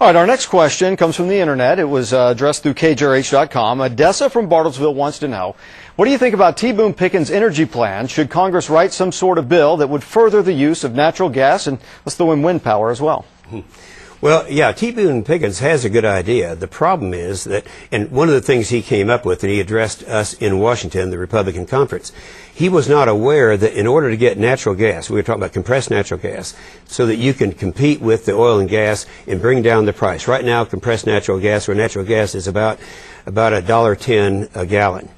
All right, our next question comes from the internet. It was addressed through KJRH.com. Odessa from Bartlesville wants to know, what do you think about Boone Pickens' energy plan? Should Congress write some sort of bill that would further the use of natural gas and let's throw in wind power as well? Well, yeah, Boone Pickens has a good idea. The problem is that, and one of the things he came up with, and he addressed us in Washington, the Republican conference, he was not aware that in order to get natural gas, we were talking about compressed natural gas, so that you can compete with the oil and gas and bring down the price. Right now, compressed natural gas, or natural gas, is about $1.10 a gallon.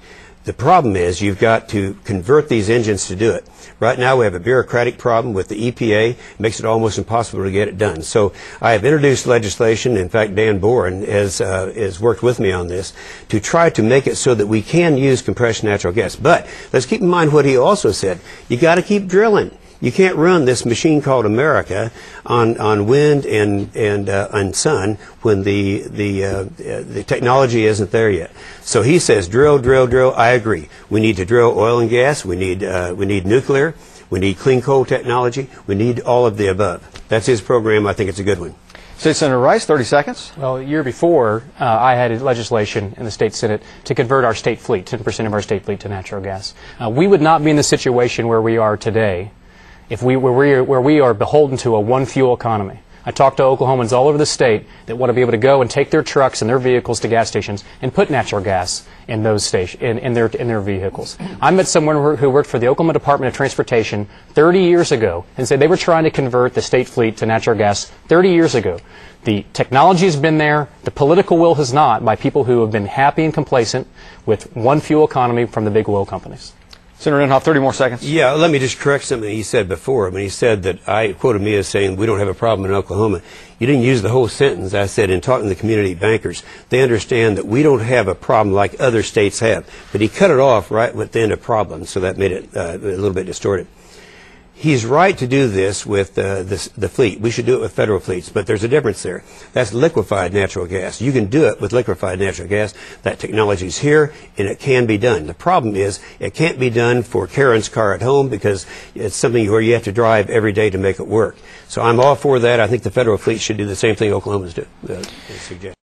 The problem is you've got to convert these engines to do it. Right now we have a bureaucratic problem with the EPA. It makes it almost impossible to get it done. So I have introduced legislation. In fact, Dan Boone has worked with me on this to try to make it so that we can use compressed natural gas. But let's keep in mind what he also said. You got to keep drilling. You can't run this machine called America on wind and sun when the technology isn't there yet. So he says drill, drill, drill. I agree. We need to drill oil and gas. We need nuclear. We need clean coal technology. We need all of the above. That's his program. I think it's a good one. State Senator Rice, 30 seconds. Well, a year before, I had legislation in the state Senate to convert our state fleet, 10% of our state fleet, to natural gas. We would not be in the situation where we are today if where we are beholden to a one-fuel economy. I talked to Oklahomans all over the state that want to be able to go and take their trucks and their vehicles to gas stations and put natural gas in those in their vehicles. I met someone who worked for the Oklahoma Department of Transportation 30 years ago and said they were trying to convert the state fleet to natural gas 30 years ago. The technology has been there. The political will has not, by people who have been happy and complacent with one-fuel economy from the big oil companies. Senator Inhofe, 30 more seconds. Yeah, let me just correct something he said before. When he said that, I quoted me as saying we don't have a problem in Oklahoma. You didn't use the whole sentence. I said in talking to the community bankers, they understand that we don't have a problem like other states have. But he cut it off right at the end of problem, so that made it a little bit distorted. He's right to do this with the fleet. We should do it with federal fleets, but there's a difference there. That's liquefied natural gas. You can do it with liquefied natural gas. That technology is here, and it can be done. The problem is it can't be done for Karen's car at home because it's something where you have to drive every day to make it work. So I'm all for that. I think the federal fleet should do the same thing Oklahomans do. Suggest.